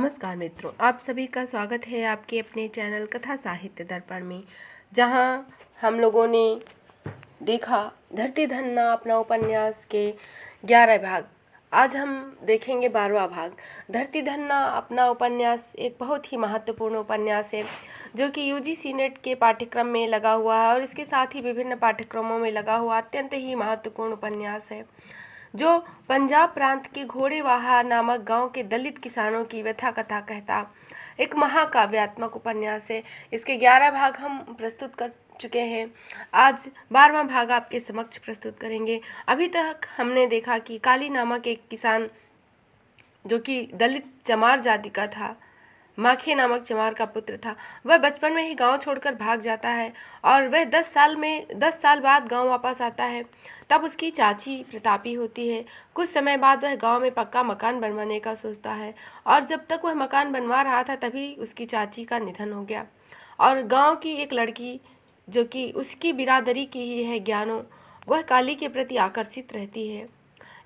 नमस्कार मित्रों, आप सभी का स्वागत है आपके अपने चैनल कथा साहित्य दर्पण में, जहां हम लोगों ने देखा धरती धन्ना अपना उपन्यास के 11 भाग। आज हम देखेंगे 12वां भाग। धरती धन्ना अपना उपन्यास एक बहुत ही महत्वपूर्ण उपन्यास है जो कि यूजीसी नेट के पाठ्यक्रम में लगा हुआ है और इसके साथ ही विभिन्न पाठ्यक्रमों में लगा हुआ अत्यंत ही महत्वपूर्ण उपन्यास है, जो पंजाब प्रांत के घोड़ेवाहा नामक गांव के दलित किसानों की व्यथा कथा कहता एक महाकाव्यात्मक उपन्यास है। इसके 11 भाग हम प्रस्तुत कर चुके हैं। आज 12वां भाग आपके समक्ष प्रस्तुत करेंगे। अभी तक हमने देखा कि काली नामक एक किसान, जो कि दलित चमार जाति का था, माखे नामक चमार का पुत्र था, वह बचपन में ही गांव छोड़कर भाग जाता है और वह 10 साल बाद गांव वापस आता है। तब उसकी चाची प्रतापी होती है। कुछ समय बाद वह गांव में पक्का मकान बनवाने का सोचता है और जब तक वह मकान बनवा रहा था तभी उसकी चाची का निधन हो गया और गांव की एक लड़की, जो कि उसकी बिरादरी की ही है, ज्ञानो, वह काली के प्रति आकर्षित रहती है।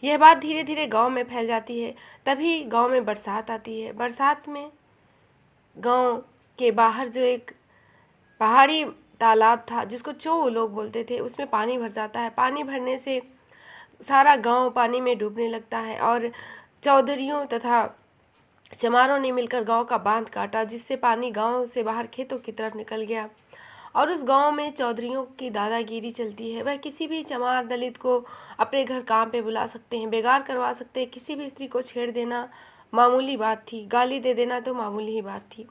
यह बात धीरे धीरे गांव में फैल जाती है। तभी गांव में बरसात आती है। बरसात में गांव के बाहर जो एक पहाड़ी तालाब था, जिसको चो लोग बोलते थे, उसमें पानी भर जाता है। पानी भरने से सारा गांव पानी में डूबने लगता है और चौधरियों तथा चमारों ने मिलकर गांव का बांध काटा, जिससे पानी गांव से बाहर खेतों की तरफ निकल गया। और उस गांव में चौधरियों की दादागिरी चलती है। वह किसी भी चमार दलित को अपने घर काम पे बुला सकते हैं, बेगार करवा सकते हैं। किसी भी स्त्री को छेड़ देना मामूली बात थी, गाली दे देना तो मामूली ही बात थी।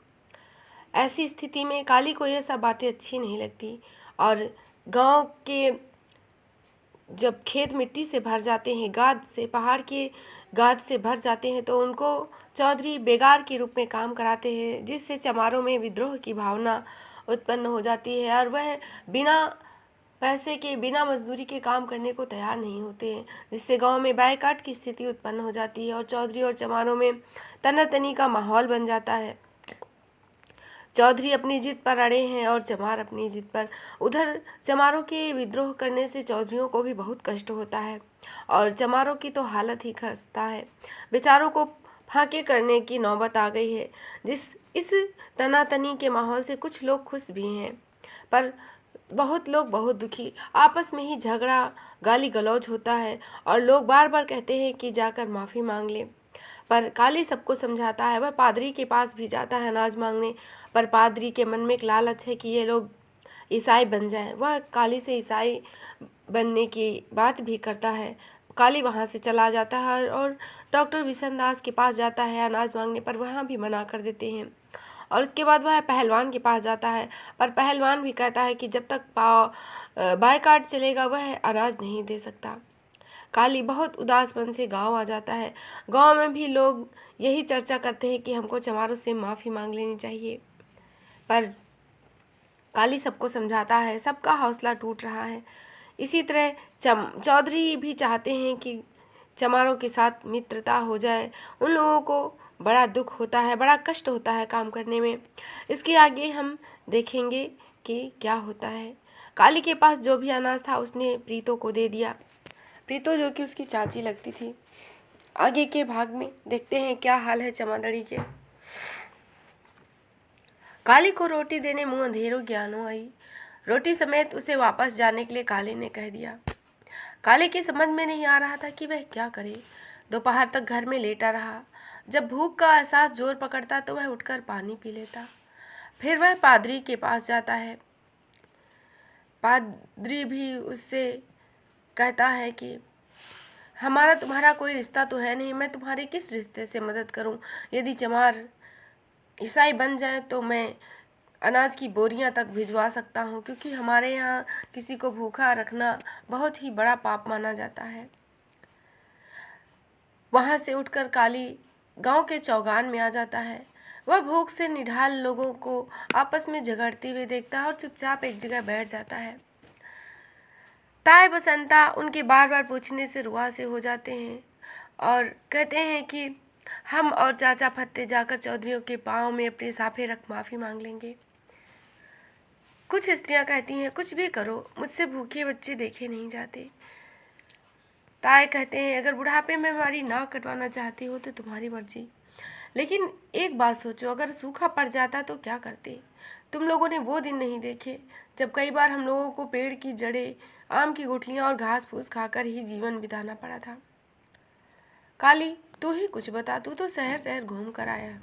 ऐसी स्थिति में काली को यह सब बातें अच्छी नहीं लगती और गांव के जब खेत मिट्टी से भर जाते हैं, गाद से, पहाड़ के गाद से भर जाते हैं, तो उनको चौधरी बेगार के रूप में काम कराते हैं, जिससे चमारों में विद्रोह की भावना उत्पन्न हो जाती है और वह बिना पैसे के, बिना मजदूरी के काम करने को तैयार नहीं होते हैं, जिससे गांव में बायकाट की स्थिति उत्पन्न हो जाती है और चौधरी और चमारों में तनातनी का माहौल बन जाता है। चौधरी अपनी जिद पर अड़े हैं और चमार अपनी जिद पर। उधर चमारों के विद्रोह करने से चौधरियों को भी बहुत कष्ट होता है और चमारों की तो हालत ही खस्ता है। बेचारों को फांके करने की नौबत आ गई है। इस तनातनी के माहौल से कुछ लोग खुश भी हैं, पर बहुत लोग बहुत दुखी। आपस में ही झगड़ा, गाली गलौज होता है और लोग बार बार कहते हैं कि जाकर माफ़ी मांग ले। पर काली सबको समझाता है। वह पादरी के पास भी जाता है अनाज मांगने, पर पादरी के मन में एक लालच है कि ये लोग ईसाई बन जाएं। वह काली से ईसाई बनने की बात भी करता है। काली वहाँ से चला जाता है और डॉक्टर विशनदास के पास जाता है अनाज मांगने, पर वहाँ भी मना कर देते हैं। और उसके बाद वह पहलवान के पास जाता है, पर पहलवान भी कहता है कि जब तक बायकाट चलेगा वह अनाज नहीं दे सकता। काली बहुत उदास मन से गांव आ जाता है। गांव में भी लोग यही चर्चा करते हैं कि हमको चमारों से माफ़ी मांग लेनी चाहिए, पर काली सबको समझाता है। सबका हौसला टूट रहा है। इसी तरह चौधरी भी चाहते हैं कि चमारों के साथ मित्रता हो जाए। उन लोगों को बड़ा दुख होता है, बड़ा कष्ट होता है काम करने में। इसके आगे हम देखेंगे कि क्या होता है। काली के पास जो भी अनाज था उसने प्रीतो को दे दिया। प्रीतो, जो कि उसकी चाची लगती थी। आगे के भाग में देखते हैं क्या हाल है चमादड़ी के। काली को रोटी देने मुँह अंधेरो ज्ञानो आई। रोटी समेत उसे वापस जाने के लिए काली ने कह दिया। काली के समझ में नहीं आ रहा था कि वह क्या करे। दोपहर तक घर में लेटा रहा। जब भूख का एहसास जोर पकड़ता तो वह उठकर पानी पी लेता। फिर वह पादरी के पास जाता है। पादरी भी उससे कहता है कि हमारा तुम्हारा कोई रिश्ता तो है नहीं, मैं तुम्हारे किस रिश्ते से मदद करूं। यदि चमार ईसाई बन जाए तो मैं अनाज की बोरियां तक भिजवा सकता हूं, क्योंकि हमारे यहाँ किसी को भूखा रखना बहुत ही बड़ा पाप माना जाता है। वहाँ से उठकर काली गांव के चौगान में आ जाता है। वह भूख से निढाल लोगों को आपस में झगड़ते हुए देखता है और चुपचाप एक जगह बैठ जाता है। ताए बसंता उनके बार बार पूछने से रुआ से हो जाते हैं और कहते हैं कि हम और चाचा फत्ते जाकर चौधरियों के पाँव में अपने साफे रख माफ़ी मांग लेंगे। कुछ स्त्रियां कहती हैं, कुछ भी करो, मुझसे भूखे बच्चे देखे नहीं जाते। ताए कहते हैं, अगर बुढ़ापे में हमारी नाक कटवाना चाहती हो तो तुम्हारी मर्जी, लेकिन एक बात सोचो, अगर सूखा पड़ जाता तो क्या करते? तुम लोगों ने वो दिन नहीं देखे जब कई बार हम लोगों को पेड़ की जड़ें, आम की गुठलियाँ और घास फूस खाकर ही जीवन बिताना पड़ा था। काली, तू ही कुछ बता, तू तो शहर शहर घूम कर आया।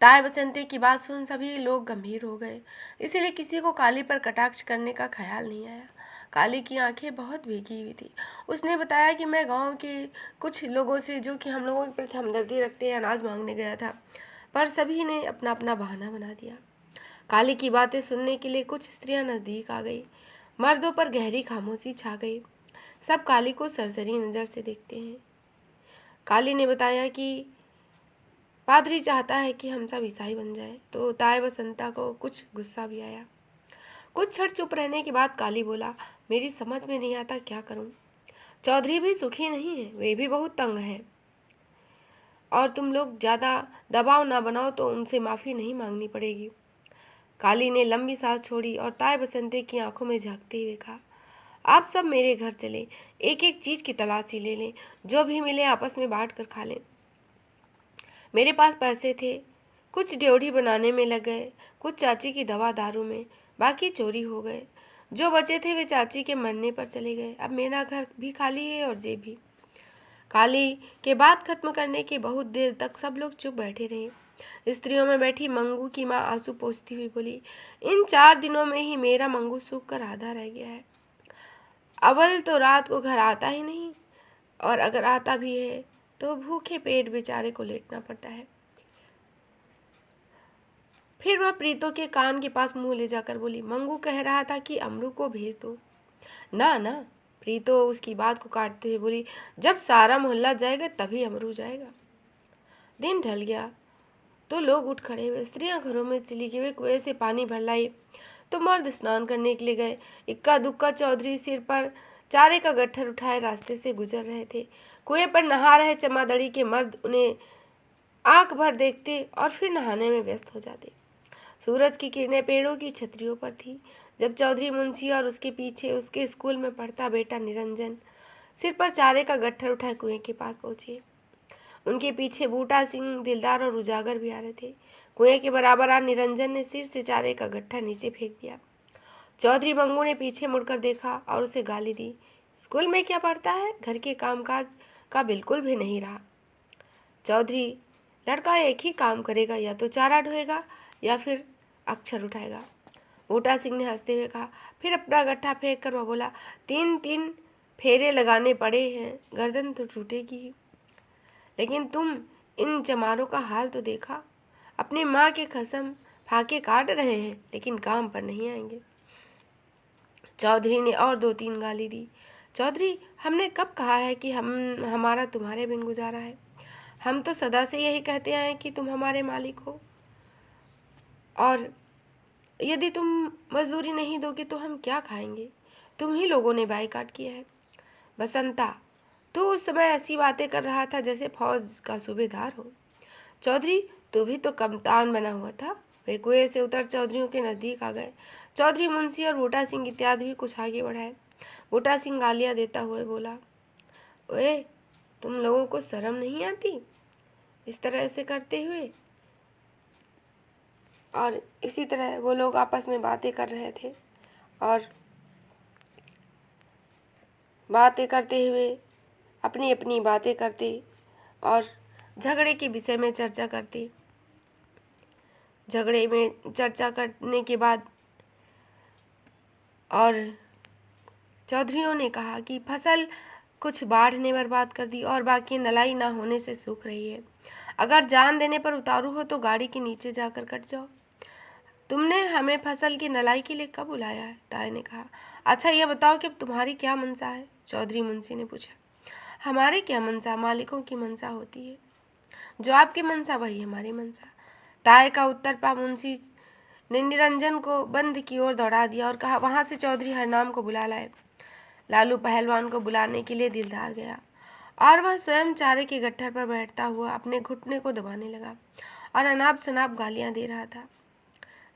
ताए बसंती की बात सुन सभी लोग गंभीर हो गए, इसीलिए किसी को काली पर कटाक्ष करने का ख्याल नहीं आया। काली की आंखें बहुत भीगी हुई थी। उसने बताया कि मैं गांव के कुछ लोगों से, जो कि हम लोगों के प्रति हमदर्दी रखते हैं, अनाज मांगने गया था, पर सभी ने अपना अपना बहाना बना दिया। काली की बातें सुनने के लिए कुछ स्त्रियां नजदीक आ गई। मर्दों पर गहरी खामोशी छा गई। सब काली को सरसरी नज़र से देखते हैं। काली ने बताया कि पादरी चाहता है कि हम सब ईसाई बन जाए। तो ताए बसंता को कुछ गुस्सा भी आया। कुछ क्षण चुप रहने के बाद काली बोला, मेरी समझ में नहीं आता क्या करूं। चौधरी भी सुखी नहीं है, वे भी बहुत तंग हैं, और तुम लोग ज़्यादा दबाव ना बनाओ तो उनसे माफ़ी नहीं मांगनी पड़ेगी। काली ने लंबी सांस छोड़ी और ताए बसंते की आंखों में झांकते हुए कहा, आप सब मेरे घर चले, एक एक चीज़ की तलाशी ले लें, जो भी मिले आपस में बांट कर खा लें। मेरे पास पैसे थे, कुछ ड्योढ़ी बनाने में लग गए, कुछ चाची की दवा दारू में, बाकी चोरी हो गए। जो बचे थे वे चाची के मरने पर चले गए। अब मेरा घर भी खाली है और जेब भी। काली के बात खत्म करने के बहुत देर तक सब लोग चुप बैठे रहे। स्त्रियों में बैठी मंगू की माँ आंसू पोंछती हुई बोली, इन 4 दिनों में ही मेरा मंगू सूख कर आधा रह गया है। अव्वल तो रात को घर आता ही नहीं, और अगर आता भी है तो भूखे पेट बेचारे को लेटना पड़ता है। फिर वह प्रीतो के कान के पास मुंह ले जाकर बोली, मंगू कह रहा था कि अमरू को भेज दो। ना ना, प्रीतो उसकी बात को काटते हुए बोली, जब सारा मोहल्ला जाएगा तभी अमरू जाएगा। दिन ढल गया तो लोग उठ खड़े हुए। स्त्रियां घरों में चली गई। वे कुएं से पानी भर लाई तो मर्द स्नान करने के लिए गए। इक्का दुक्का चौधरी सिर पर चारे का गट्ठर उठाए रास्ते से गुजर रहे थे। कुएं पर नहा रहे चमादड़ी के मर्द उन्हें आंख भर देखते और फिर नहाने में व्यस्त हो जाते। सूरज की किरणें पेड़ों की छतरियों पर थी। जब चौधरी मुंशी और उसके पीछे उसके स्कूल में पढ़ता बेटा निरंजन सिर पर चारे का गट्ठर उठाए कुएं के पास पहुंचे, उनके पीछे बूटा सिंह, दिलदार और उजागर भी आ रहे थे। कुएं के बराबर आ निरंजन ने सिर से चारे का गट्ठा नीचे फेंक दिया। चौधरी मंगू ने पीछे मुड़कर देखा और उसे गाली दी, स्कूल में क्या पढ़ता है, घर के कामकाज का बिल्कुल भी नहीं रहा। चौधरी लड़का एक ही काम करेगा, या तो चारा ढोएगा या फिर अक्षर उठाएगा। बूटा सिंह ने हंसते हुए कहा। फिर अपना गट्ठा फेंक कर वह बोला, 3-3 फेरे लगाने पड़े हैं, गर्दन तो टूटेगी ही। लेकिन तुम इन चमारों का हाल तो देखा, अपनी माँ के कसम फाके काट रहे हैं लेकिन काम पर नहीं आएंगे। चौधरी ने और 2-3 गाली दी। चौधरी, हमने कब कहा है कि हमारा तुम्हारे बिन गुजारा है? हम तो सदा से यही कहते आए कि तुम हमारे मालिक हो, और यदि तुम मजदूरी नहीं दोगे तो हम क्या खाएंगे? तुम ही लोगों ने बाइकाट किया है। बसंता, तू उस समय ऐसी बातें कर रहा था जैसे फौज का सूबेदार हो। चौधरी, तू भी तो कप्तान बना हुआ था। वे कुएं से उतर चौधरियों के नज़दीक आ गए। चौधरी मुंशी और बूटा सिंह इत्यादि भी कुछ आगे बढ़ाए। बूटा सिंह गालियाँ देता हुए बोला, ओए, तुम लोगों को शर्म नहीं आती इस तरह से करते हुए? और इसी तरह वो लोग आपस में बातें कर रहे थे, और बातें करते हुए अपनी अपनी बातें करते और झगड़े के विषय में चर्चा करते। झगड़े में चर्चा करने के बाद और चौधरियों ने कहा कि फसल कुछ बाढ़ ने बर्बाद कर दी और बाकी नलाई ना होने से सूख रही है। अगर जान देने पर उतारू हो तो गाड़ी के नीचे जाकर कट जाओ। तुमने हमें फसल की नलाई के लिए कब बुलाया है? ताए ने कहा। अच्छा ये बताओ कि अब तुम्हारी क्या मनसा है? चौधरी मुंशी ने पूछा। हमारे क्या मनसा, मालिकों की मनसा होती है। जो आपकी मनसा वही हमारी मनसा। ताए का उत्तर पा मुंशी ने निरंजन को बंद की ओर दौड़ा दिया और कहा, वहाँ से चौधरी हरनाम को बुला लाए। लालू पहलवान को बुलाने के लिए दिलदार गया और वह स्वयं चारे के गट्ठर पर बैठता हुआ अपने घुटने को दबाने लगा और अनाप शनाप गालियाँ दे रहा था।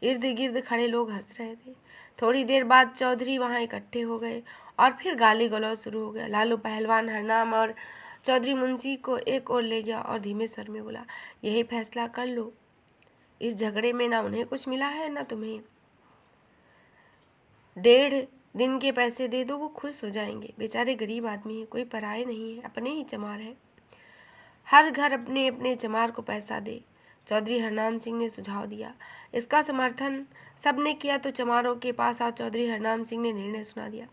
इर्द गिर्द खड़े लोग हंस रहे थे। थोड़ी देर बाद चौधरी वहाँ इकट्ठे हो गए और फिर गाली गलौज शुरू हो गया। लालू पहलवान, हरनाम और चौधरी मुंशी को एक ओर ले गया और धीमे स्वर में बोला, यही फैसला कर लो, इस झगड़े में ना उन्हें कुछ मिला है ना तुम्हें। 1.5 दिन के पैसे दे दो, वो खुश हो जाएंगे। बेचारे गरीब आदमी हैं, कोई पराये नहीं है, अपने ही चमार हैं। हर घर अपने अपने चमार को पैसा दे, चौधरी हरनाम सिंह ने सुझाव दिया। इसका समर्थन सबने किया तो चमारों के पास आज चौधरी हरनाम सिंह ने निर्णय सुना दिया।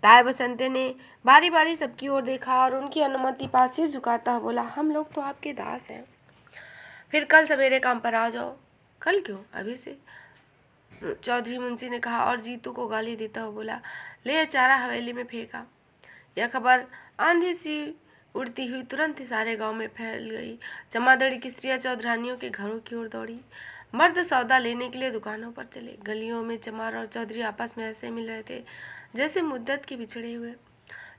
ताए बसंते ने बारी बारी सबकी ओर देखा और उनकी अनुमति पास सिर झुकाता हुआ बोला, हम लोग तो आपके दास हैं, फिर कल सवेरे काम पर आ जाओ। कल क्यों, अभी से, चौधरी मुंशी ने कहा और जीतू को गाली देता हुआ बोला, ले चारा हवेली में फेंका। यह खबर आंधी सी उड़ती हुई तुरंत ही सारे गांव में फैल गई। जमादड़ी की स्त्रियां चौधरानियों के घरों की ओर दौड़ी, मर्द सौदा लेने के लिए दुकानों पर चले। गलियों में चमार और चौधरी आपस में ऐसे मिल रहे थे जैसे मुद्दत के बिछड़े हुए।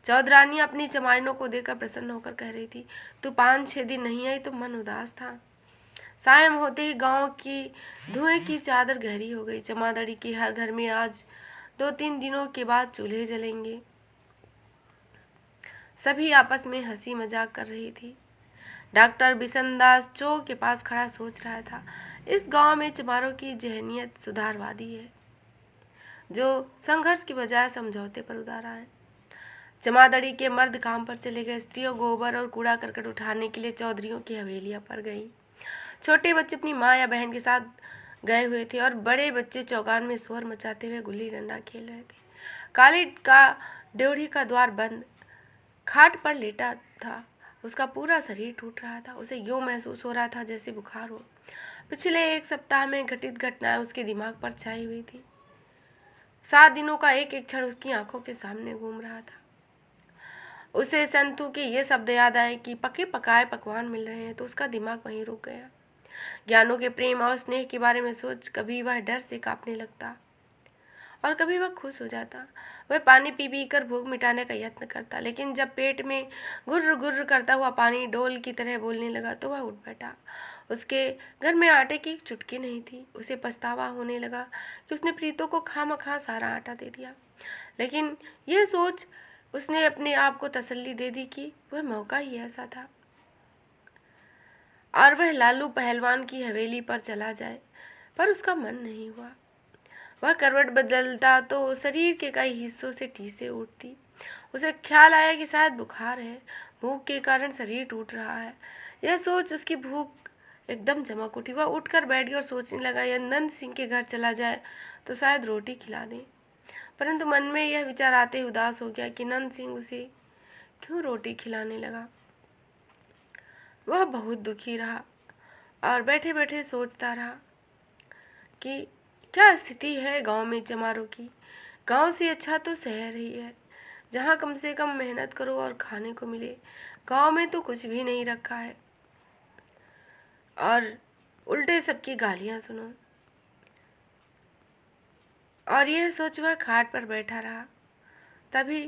चौधरानी अपनी चमारिनों को देखकर प्रसन्न होकर कह रही थी, तू 5-6 दिन नहीं आई तो मन उदास था। सायं होते ही गांव की धुएं की चादर गहरी हो गई। जमादड़ी के हर घर में आज 2-3 दिनों के बाद चूल्हे जलेंगे। सभी आपस में हंसी मजाक कर रही थी। डॉक्टर बिशनदास चौक के पास खड़ा सोच रहा था, इस गांव में चमारों की जहनीत सुधारवादी है, जो संघर्ष की बजाय समझौते पर उतारा है। जमादड़ी के मर्द काम पर चले गए। स्त्रियों गोबर और कूड़ा करकट उठाने के लिए चौधरियों की हवेलियां पर गईं। छोटे बच्चे अपनी माँ या बहन के साथ गए हुए थे और बड़े बच्चे चौगान में शोर मचाते हुए गुल्ली डंडा खेल रहे थे। काली का ड्योढ़ी का द्वार बंद खाट पर लेटा था। उसका पूरा शरीर टूट रहा था। उसे यूं महसूस हो रहा था जैसे बुखार हो। पिछले 1 सप्ताह में घटित घटनाएं उसके दिमाग पर छाई हुई थी। 7 दिनों का एक एक क्षण उसकी आंखों के सामने घूम रहा था। उसे संतू के ये शब्द याद आए कि पके पकाए पकवान मिल रहे हैं, तो उसका दिमाग वहीं रुक गया। ज्ञानों के प्रेम और स्नेह के बारे में सोच कभी वह डर से कांपने लगता और कभी वह खुश हो जाता। वह पानी पी पी कर भूख मिटाने का यत्न करता, लेकिन जब पेट में गुर्र गुर्र करता हुआ पानी डोल की तरह बोलने लगा तो वह उठ बैठा। उसके घर में आटे की एक चुटकी नहीं थी। उसे पछतावा होने लगा कि उसने प्रीतों को खामखा सारा आटा दे दिया, लेकिन यह सोच उसने अपने आप को तसल्ली दे दी कि वह मौका ही ऐसा था और वह लालू पहलवान की हवेली पर चला जाए, पर उसका मन नहीं हुआ। वह करवट बदलता तो शरीर के कई हिस्सों से टीसें उठती। उसे ख्याल आया कि शायद बुखार है, भूख के कारण शरीर टूट रहा है। यह सोच उसकी भूख एकदम चमक उठी। वह उठकर बैठ गया और सोचने लगा, यह नंद सिंह के घर चला जाए तो शायद रोटी खिला दें। परंतु मन में यह विचार आते ही उदास हो गया कि नंद सिंह उसे क्यों रोटी खिलाने लगा। वह बहुत दुखी रहा और बैठे बैठे सोचता रहा कि क्या स्थिति है गांव में चमारों की। गांव से अच्छा तो शहर ही है, जहां कम से कम मेहनत करो और खाने को मिले। गांव में तो कुछ भी नहीं रखा है और उल्टे सबकी गालियां सुनो। और यह सोच वह खाट पर बैठा रहा। तभी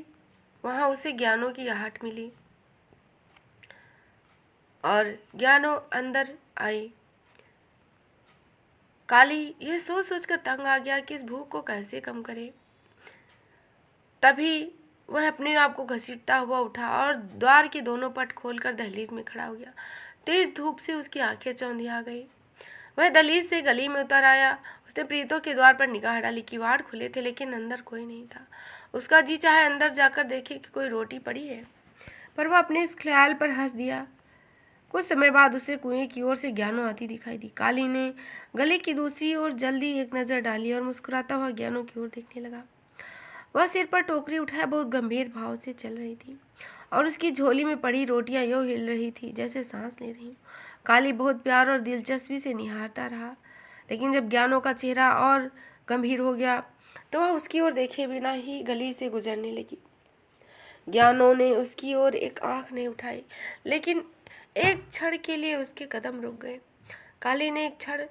वहां उसे ज्ञानों की आहट मिली और ज्ञानो अंदर आई। काली यह सोच सोचकर तंग आ गया कि इस भूख को कैसे कम करे। तभी वह अपने आप को घसीटता हुआ उठा और द्वार के दोनों पट खोलकर दहलीज में खड़ा हो गया। तेज धूप से उसकी आंखें चौंधिया गई। वह दहलीज से गली में उतर आया। उसने प्रीतों के द्वार पर निगाह डाली। किवाड़ खुले थे, लेकिन अंदर कोई नहीं था। उसका जी चाहे अंदर जाकर देखे कि कोई रोटी पड़ी है, पर वह अपने इस ख्याल पर हंस दिया। कुछ समय बाद उसे कुएं की ओर से ज्ञानो आती दिखाई दी। काली ने गले की दूसरी ओर जल्दी एक नज़र डाली और मुस्कुराता हुआ ज्ञानो की ओर देखने लगा। वह सिर पर टोकरी उठाए बहुत गंभीर भाव से चल रही थी और उसकी झोली में पड़ी रोटियां यूं हिल रही थी जैसे सांस ले रही। काली बहुत प्यार और दिलचस्पी से निहारता रहा, लेकिन जब ज्ञानो का चेहरा और गंभीर हो गया तो वह उसकी ओर देखे बिना ही गली से गुजरने लगी। ज्ञानो ने उसकी ओर एक आंख नहीं उठाई, लेकिन एक क्षण के लिए उसके कदम रुक गए। काली ने एक क्षण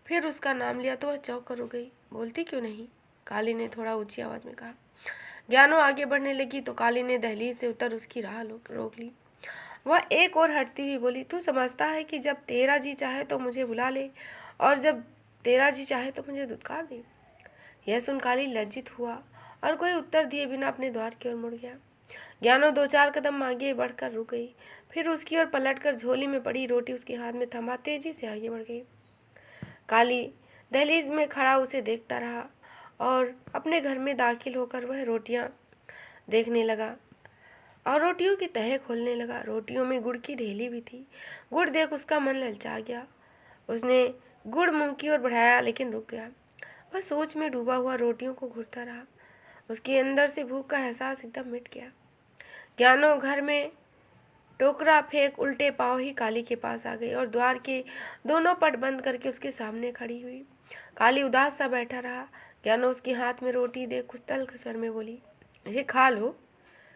फिर उसका नाम लिया तो वह चौंक कर रुक गई। बोलती क्यों नहीं, काली ने थोड़ा ऊंची आवाज में कहा। ज्ञानो आगे बढ़ने लगी तो काली ने दहलीज से उतर उसकी राह रोक ली। वह एक और हटती हुई बोली, तू समझता है कि जब तेरा जी चाहे तो मुझे बुला ले और जब तेरा जी चाहे तो मुझे धुतकार दे। यह सुन काली लज्जित हुआ और कोई उत्तर दिए बिना अपने द्वार की ओर मुड़ गया। ज्ञानो 2-4 कदम आगे बढ़कर रुक गई, फिर उसकी ओर पलटकर झोली में पड़ी रोटी उसके हाथ में थमा तेजी से आगे बढ़ गई। काली दहलीज में खड़ा उसे देखता रहा और अपने घर में दाखिल होकर वह रोटियां देखने लगा और रोटियों की तह खोलने लगा। रोटियों में गुड़ की ढेली भी थी। गुड़ देख उसका मन ललचा गया। उसने गुड़ मुंह की ओर बढ़ाया लेकिन रुक गया। वह सोच में डूबा हुआ रोटियों को घूरता रहा। उसके अंदर से भूख का एहसास एकदम मिट गया। ज्ञानो घर में टोकरा फेंक उल्टे पांव ही काली के पास आ गई और द्वार के दोनों पट बंद करके उसके सामने खड़ी हुई। काली उदास सा बैठा रहा। ज्ञानो उसके हाथ में रोटी देख कुछ तल्ख स्वर में बोली, ये खा लो।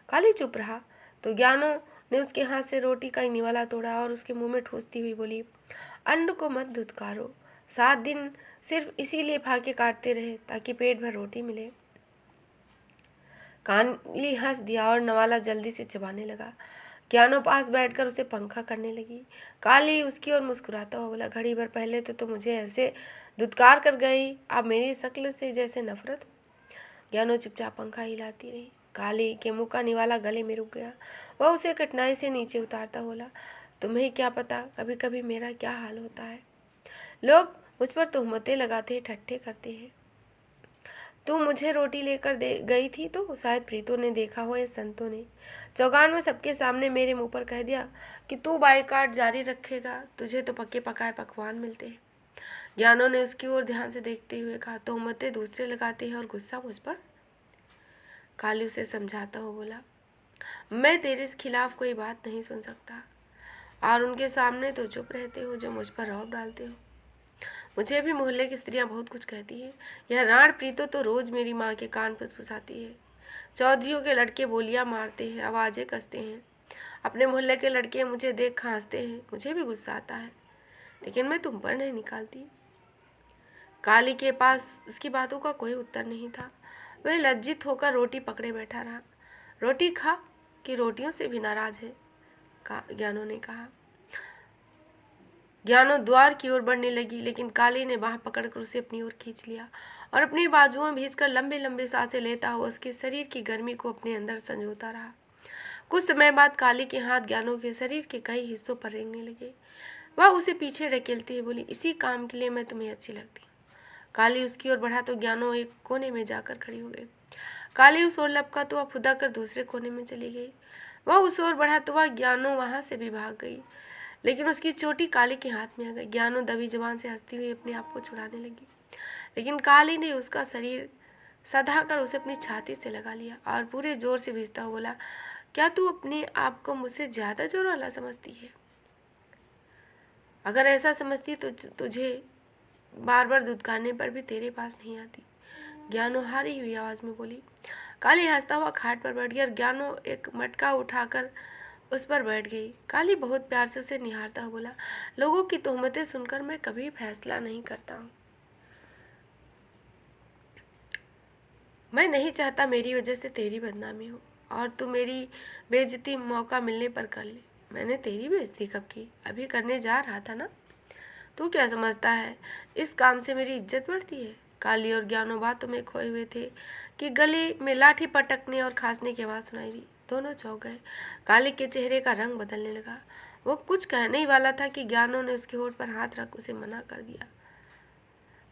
काली चुप रहा तो ज्ञानो ने उसके हाथ से रोटी का एक निवाला तोड़ा और उसके मुंह में ठूसती हुई बोली, अन्न को मत धुतकारो। 7 दिन सिर्फ इसीलिए फाके काटते रहे ताकि पेट भर रोटी मिले। काली हंस दिया और नवाला जल्दी से चबाने लगा। ज्ञानो पास बैठकर उसे पंखा करने लगी। काली उसकी ओर मुस्कुराता हुआ बोला, घड़ी भर पहले तो मुझे ऐसे धुतकार कर गई, अब मेरी शक्ल से जैसे नफरत हो। ज्ञानो चुपचाप पंखा हिलाती रही। काली के मुंह का निवाला गले में रुक गया। वह उसे कठिनाई से नीचे उतारता बोला, तुम्हें क्या पता कभी कभी मेरा क्या हाल होता है। लोग मुझ पर तोहमतें लगाते ठट्ठे करते हैं। तू मुझे रोटी लेकर दे गई थी तो शायद प्रीतों ने देखा हो या संतों ने। चौगान में सबके सामने मेरे मुंह पर कह दिया कि तू बाइकाट जारी रखेगा, तुझे तो पके पकाए पकवान मिलते हैं। ज्ञानो ने उसकी ओर ध्यान से देखते हुए कहा, तोहमतें दूसरे लगाते हैं और गुस्सा मुझ पर। काली उसे समझाता हुआ बोला, मैं तेरे खिलाफ कोई बात नहीं सुन सकता और उनके सामने तो चुप रहते हो जो मुझ पर रौब डालते हो। मुझे भी मोहल्ले की स्त्रियां बहुत कुछ कहती हैं। यह राण प्रीतो तो रोज मेरी माँ के कान फुसफुसाती है। चौधरियों के लड़के बोलियां मारते हैं, आवाज़ें कसते हैं। अपने मोहल्ले के लड़के मुझे देख हंसते हैं। मुझे भी गुस्सा आता है लेकिन मैं तुम पर नहीं निकालती। काली के पास उसकी बातों का कोई उत्तर नहीं था। वह लज्जित होकर रोटी पकड़े बैठा रहा। रोटी खा कि रोटियों से भी नाराज है, ज्ञानो ने कहा। ज्ञानो द्वार की ओर बढ़ने लगी लेकिन काली ने बाह पकड़कर उसे अपनी ओर खींच लिया और अपनी बाजुओं में भेजकर लंबे लंबे सांसें लेता हुआ उसके शरीर की गर्मी को अपने अंदर संजोता रहा। कुछ समय बाद काली के हाथ ज्ञानो के शरीर के कई हिस्सों पर रेंगने लगे। वह उसे पीछे ढकेलती हुई बोली, इसी काम के लिए मैं तुम्हें अच्छी लगती हूँ। काली उसकी ओर बढ़ा तो ज्ञानो एक कोने में जाकर खड़ी हो गई। काली उस ओर लपका तो वह फुदा कर दूसरे कोने में चली गई। वह उस ओर बढ़ा तो वह ज्ञानो वहां से भी भाग गई लेकिन उसकी चोटी काली के हाथ में आ गई। ज्ञानो दबी जबान से हंसती हुई अपने आप को छुड़ाने लगी लेकिन काली ने उसका शरीर सधा कर उसे अपनी छाती से लगा लिया और पूरे जोर से भींचता हुआ बोला, क्या तू अपने आप को मुझसे ज्यादा जोर वाला समझती है? अगर ऐसा समझती तो तुझे बार बार धुतकारने पर भी तेरे पास नहीं आती। ज्ञानो हारी हुई आवाज में बोली। काली हंसता हुआ खाट पर बैठ गया और ज्ञानो एक मटका उठाकर उस पर बैठ गई। काली बहुत प्यार से उसे निहारता हुआ बोला, लोगों की तोहमतें सुनकर मैं कभी फैसला नहीं करता हूँ। मैं नहीं चाहता मेरी वजह से तेरी बदनामी हो और तू मेरी बेइज्जती मौका मिलने पर कर ले। मैंने तेरी बेइज्जती कब की? अभी करने जा रहा था ना। तू क्या समझता है इस काम से मेरी इज्जत बढ़ती है? काली और ज्ञानो बातों में खोए हुए थे कि गले में लाठी पटकने और खांसने की आवाज़ सुनाई दी। दोनों चौंक गए। काली के चेहरे का रंग बदलने लगा। वो कुछ कहने ही वाला था कि ज्ञानो ने उसके होठ पर हाथ रख उसे मना कर दिया।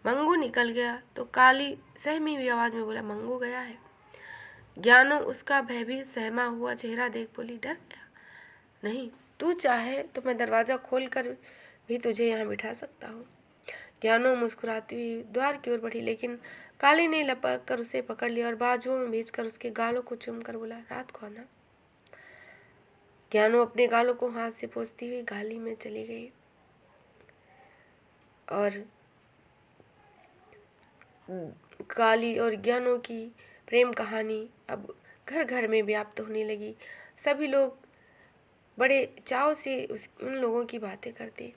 मंगू निकल गया तो काली सहमी हुई आवाज़ में बोला, मंगू गया है? ज्ञानो उसका भयभीत सहमा हुआ चेहरा देख बोली, डर गया? नहीं, तू चाहे तो मैं दरवाज़ा खोल कर भी तुझे यहाँ बिठा सकता हूँ। ज्ञानो मुस्कुराती हुई द्वार की ओर बढ़ी लेकिन काली ने लपक कर उसे पकड़ लिया और बाजुओं में भेजकर उसके गालों को चूमकर बोला, रात को आना। ज्ञानो अपने गालों को हाथ से पोंछती हुई गाली में चली गई और काली और ज्ञानो की प्रेम कहानी अब घर घर में व्याप्त होने लगी। सभी लोग बड़े चाव से उन लोगों की बातें करते।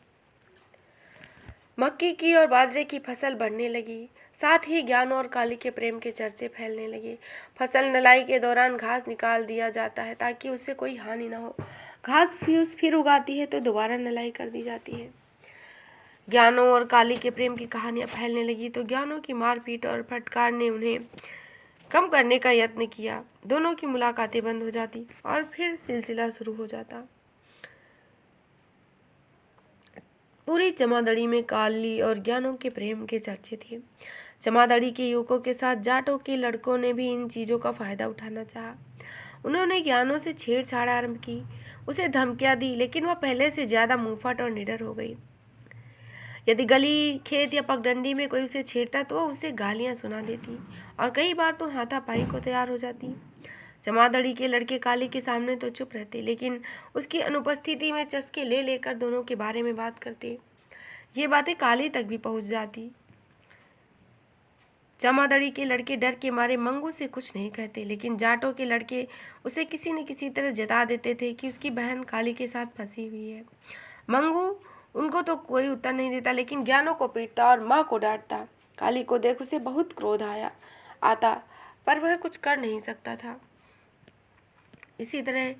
मक्की की और बाजरे की फसल बढ़ने लगी। साथ ही ज्ञानो और काली के प्रेम के चर्चे फैलने लगे। फसल नलाई के दौरान घास निकाल दिया जाता है ताकि उससे कोई हानि न हो। घास फिर उगाती है तो दोबारा नलाई कर दी जाती है। ज्ञानो और काली के प्रेम की कहानियाँ फैलने लगी तो ज्ञानो की मारपीट और फटकार ने उन्हें कम करने का यत्न किया। दोनों की मुलाकातें बंद हो जाती और फिर सिलसिला शुरू हो जाता। पूरी चमादड़ी में काली और ज्ञानों के प्रेम के चर्चे थे। चमादड़ी के युवकों के साथ जाटों के लड़कों ने भी इन चीज़ों का फायदा उठाना चाहा। उन्होंने ज्ञानों से छेड़छाड़ आरंभ की, उसे धमकियां दी, लेकिन वह पहले से ज़्यादा मुंहफट और निडर हो गई। यदि गली, खेत या पगडंडी में कोई उसे छेड़ता तो वह उसे गालियां सुना देती और कई बार तो हाथापाई को तैयार हो जाती। चमादड़ी के लड़के काली के सामने तो चुप रहते, लेकिन उसकी अनुपस्थिति में चस्के ले लेकर दोनों के बारे में बात करते। ये बातें काली तक भी पहुंच जाती। चमादड़ी के लड़के डर के मारे मंगू से कुछ नहीं कहते, लेकिन जाटों के लड़के उसे किसी न किसी तरह जता देते थे कि उसकी बहन काली के साथ फंसी हुई है। मंगू उनको तो कोई उत्तर नहीं देता, लेकिन ज्ञानों को पीटता और माँ को डांटता। काली को देख उसे बहुत क्रोध आता, पर वह कुछ कर नहीं सकता था। इसी तरह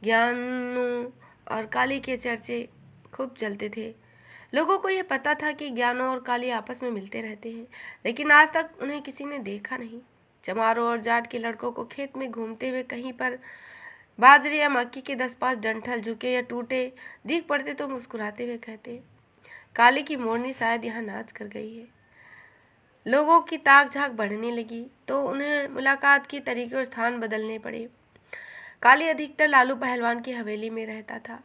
ज्ञानों और काली के चर्चे खूब चलते थे। लोगों को यह पता था कि ज्ञानों और काली आपस में मिलते रहते हैं, लेकिन आज तक उन्हें किसी ने देखा नहीं। चमारों और जाट के लड़कों को खेत में घूमते हुए कहीं पर बाजरे या मक्की के 10-5 डंठल झुके या टूटे दिख पड़ते तो मुस्कुराते हुए कहते, काली की मोरनी शायद यहाँ नाच कर गई है। लोगों की ताक झाक बढ़ने लगी तो उन्हें मुलाकात के तरीके और स्थान बदलने पड़े। काली अधिकतर लालू पहलवान की हवेली में रहता था।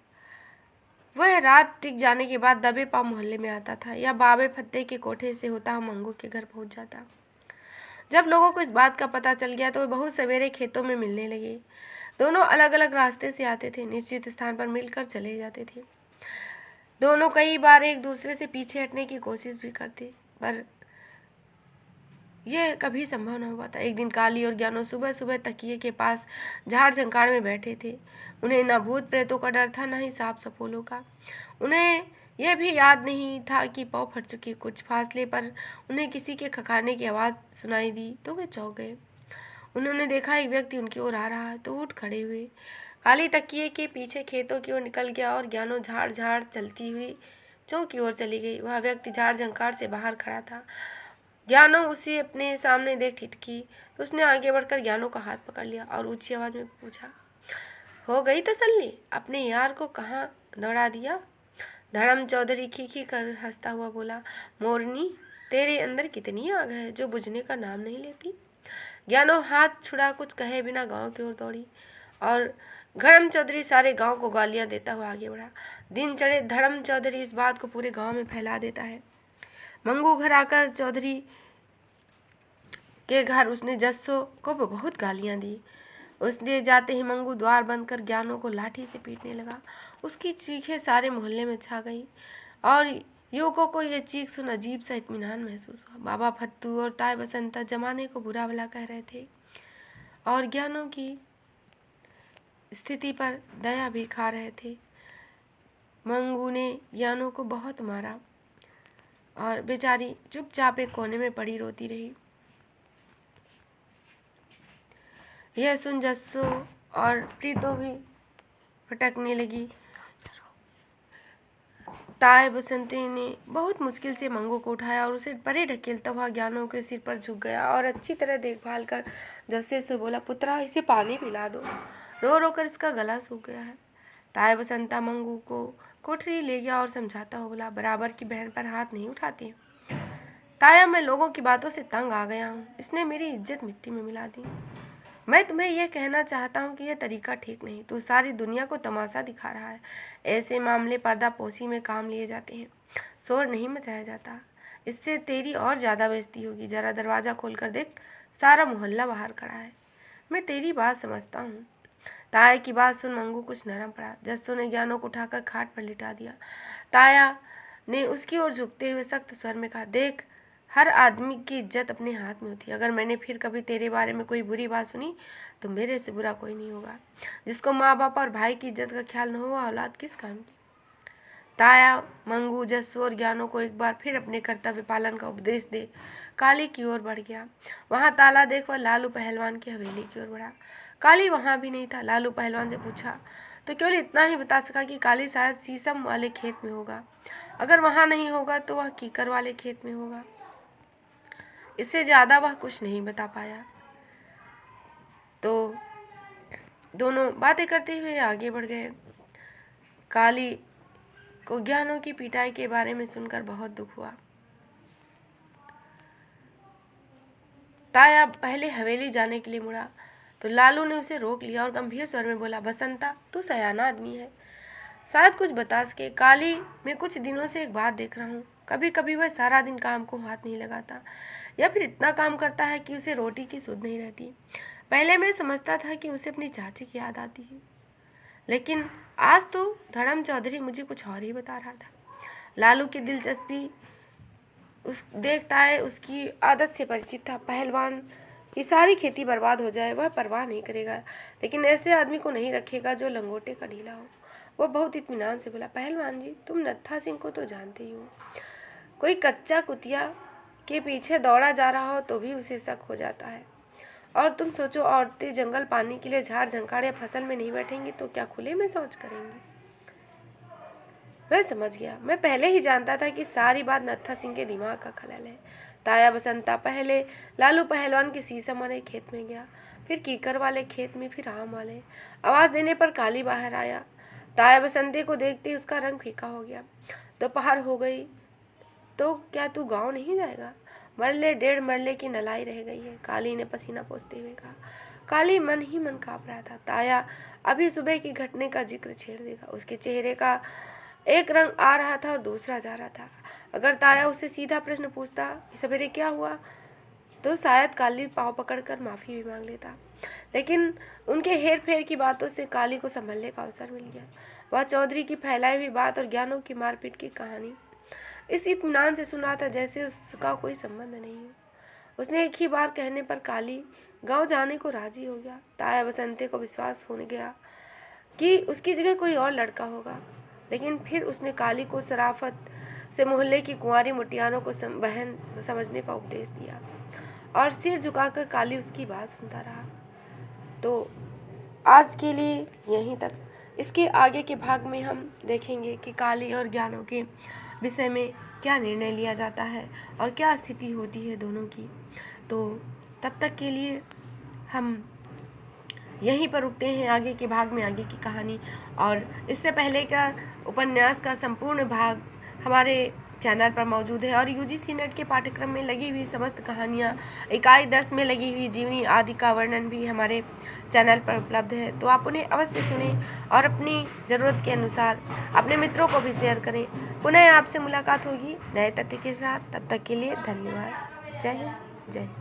वह रात टिक जाने के बाद दबे पाँव मोहल्ले में आता था या बाबे फत्ते के कोठे से होता हुआ मंगू के घर पहुंच जाता। जब लोगों को इस बात का पता चल गया तो वे बहुत सवेरे खेतों में मिलने लगे। दोनों अलग अलग रास्ते से आते थे, निश्चित स्थान पर मिलकर चले जाते थे। दोनों कई बार एक दूसरे से पीछे हटने की कोशिश भी करते, पर यह कभी संभव न हुआ था। एक दिन काली और ज्ञानो सुबह सुबह तकिए के पास झाड़ झंकाड़ में बैठे थे। उन्हें न भूत प्रेतों का डर था, न ही सांप सपोलों का। उन्हें यह भी याद नहीं था कि पाँव फट चुकी। कुछ फासले पर उन्हें किसी के खखाने की आवाज़ सुनाई दी तो वे चौंक गए। उन्होंने देखा एक व्यक्ति उनकी ओर आ रहा है तो उठ खड़े हुए। काली तकिए के पीछे खेतों की ओर निकल गया और ज्ञानो झाड़ झाड़ चलती हुई चौक की ओर चली गई। वह व्यक्ति झाड़ झंकार से बाहर खड़ा था। ज्ञानो उसे अपने सामने देख ठिठकी तो उसने आगे बढ़कर ज्ञानो का हाथ पकड़ लिया और ऊंची आवाज में पूछा, हो गई तसल्ली? अपने यार को कहाँ दौड़ा दिया? धड़म चौधरी खीखी कर हंसता हुआ बोला, मोरनी, तेरे अंदर कितनी आग है जो बुझने का नाम नहीं लेती। ज्ञानो हाथ छुड़ा कुछ कहे बिना गांव की ओर दौड़ी और धड़म चौधरी सारे गांव को गालियां देता हुआ आगे बढ़ा। दिन चढ़े धड़म चौधरी इस बात को पूरे गांव में फैला देता है। मंगू घर आकर चौधरी के घर उसने जस्सो को बहुत गालियां दी। उसने जाते ही मंगू द्वार बंद कर ज्ञानों को लाठी से पीटने लगा। उसकी चीखें सारे मोहल्ले में छा गई और युवकों को यह चीख सुन अजीब सा इत्मीनान महसूस हुआ। बाबा फत्तू और ताई बसंता जमाने को बुरा भला कह रहे थे और ज्ञानों की स्थिति पर दया भी खा रहे थे। मंगू ने ज्ञानों को बहुत मारा और बेचारी चुपचाप एक कोने में पड़ी रोती रही। यह सुन जस्सो और प्रीतो भी भटकने लगी। ताए बसंती ने बहुत मुश्किल से मंगू को उठाया और उसे परे ढकेलता हुआ ज्ञानों के सिर पर झुक गया और अच्छी तरह देखभाल कर जस्से से बोला, पुत्रा, इसे पानी पिला दो, रो रो कर इसका गला सूख गया है। ताए बसंता मंगू को कोठरी ले गया और समझाता हुआ बोला, बराबर की बहन पर हाथ नहीं उठाती। ताया, मैं लोगों की बातों से तंग आ गया हूँ। इसने मेरी इज्जत मिट्टी में मिला दी। मैं तुम्हें यह कहना चाहता हूँ कि यह तरीका ठीक नहीं। तू सारी दुनिया को तमाशा दिखा रहा है। ऐसे मामले पर्दापोशी में काम लिए जाते हैं, शोर नहीं मचाया जाता। इससे तेरी और ज़्यादा बेइज्जती होगी। ज़रा दरवाज़ा खोल कर देख, सारा मोहल्ला बाहर खड़ा है। मैं तेरी बात समझता हूँ। ताया की बात सुन मंगू कुछ नरम पड़ा। जस्सू ने ज्ञानों को उठाकर खाट पर लिटा दिया। ताया ने उसकी ओर झुकते हुए सख्त स्वर में कहा, देख, हर आदमी की इज्जत अपने हाथ में होती है। अगर मैंने फिर कभी तेरे बारे में कोई बुरी बात सुनी तो मेरे से बुरा कोई नहीं होगा। जिसको माँ बाप और भाई की इज्जत का ख्याल न हो, वह औलाद किस काम की। ताया मंगू, जस्सू और ज्ञानों को एक बार फिर अपने कर्तव्य पालन का उपदेश दे काली की ओर बढ़ गया। वहाँ ताला देख वह लालू पहलवान की हवेली की ओर बढ़ा। काली वहाँ भी नहीं था। लालू पहलवान से पूछा तो केवल इतना ही बता सका कि काली शायद शीशम वाले खेत में होगा। अगर वहाँ नहीं होगा तो वह कीकर वाले खेत में होगा। इससे ज़्यादा वह कुछ नहीं बता पाया। तो दोनों बातें करते हुए आगे बढ़ गए। काली को ज्ञानू की पिटाई के बारे में सुनकर बहुत दुख हुआ। ताया पहले हवेली जाने के लिए मुड़ा तो लालू ने उसे रोक लिया और गंभीर स्वर में बोला, बसंता, तू सयाना आदमी है, शायद कुछ बता सके। काली, मैं कुछ दिनों से एक बात देख रहा हूँ। कभी कभी वह सारा दिन काम को हाथ नहीं लगाता या फिर इतना काम करता है कि उसे रोटी की सुध नहीं रहती। पहले मैं समझता था कि उसे अपनी चाची की याद आती है, लेकिन आज तो धर्म चौधरी मुझे कुछ और ही बता रहा था। लालू की दिलचस्पी उस देखता है उसकी आदत से परिचित था। पहलवान की सारी खेती बर्बाद हो जाए वह परवाह नहीं करेगा, लेकिन ऐसे आदमी को नहीं रखेगा जो लंगोटे का ढीला हो। वह बहुत इत्मीनान से बोला, पहलवान जी, तुम नत्था सिंह को तो जानते ही हो। कोई कच्चा कुतिया के पीछे दौड़ा जा रहा हो तो भी उसे शक हो जाता है। और तुम सोचो, औरतें जंगल पानी के लिए झाड़ झंकाड़ या फसल में नहीं बैठेंगी तो क्या खुले में शौच करेंगी? मैं समझ गया। मैं पहले ही जानता था कि सारी बात नत्था सिंह के दिमाग का खलल है। ताया बसंता पहले लालू पहलवान के शीशम वाले खेत में गया, फिर कीकर वाले खेत में, फिर आम वाले। आवाज़ देने पर काली बाहर आया। ताया बसंते को देखते ही उसका रंग फीका हो गया। दोपहर हो गई तो क्या तू गाँव नहीं जाएगा? मरले 1.5 मरले की नलाई रह गई है, काली ने पसीना पोंछते हुए कहा। काली मन ही मन काँप रहा था। ताया अभी सुबह की घटने का जिक्र छेड़ देगा। उसके चेहरे का एक रंग आ रहा था और दूसरा जा रहा था। अगर ताया उसे सीधा प्रश्न पूछता कि सवेरे क्या हुआ, तो शायद काली पाँव पकड़कर माफ़ी भी मांग लेता, लेकिन उनके हेर फेर की बातों से काली को संभलने का अवसर मिल गया। वह चौधरी की फैलाई हुई बात और ज्ञानों की मारपीट की कहानी इस इत्मीनान से सुन रहा था जैसे उसका कोई संबंध नहीं हो। उसने एक ही बार कहने पर काली गांव जाने को राजी हो गया। ताया बसंते को विश्वास हो गया कि उसकी जगह कोई और लड़का होगा, लेकिन फिर उसने काली को शराफत से मोहल्ले की कुंवारी मुटियारों को बहन समझने का उपदेश दिया और सिर झुकाकर काली उसकी बात सुनता रहा। तो आज के लिए यहीं तक। इसके आगे के भाग में हम देखेंगे कि काली और ज्ञानों के विषय में क्या निर्णय लिया जाता है और क्या स्थिति होती है दोनों की। तो तब तक के लिए हम यहीं पर रुकते हैं। आगे के भाग में आगे की कहानी और इससे पहले का उपन्यास का संपूर्ण भाग हमारे चैनल पर मौजूद है और यूजीसी नेट के पाठ्यक्रम में लगी हुई समस्त कहानियाँ, इकाई 10 में लगी हुई जीवनी आदि का वर्णन भी हमारे चैनल पर उपलब्ध है। तो आप उन्हें अवश्य सुनें और अपनी ज़रूरत के अनुसार अपने मित्रों को भी शेयर करें। पुनः आपसे मुलाकात होगी नए तथ्य के साथ। तब तक के लिए धन्यवाद। जय हिंद, जय हिंद।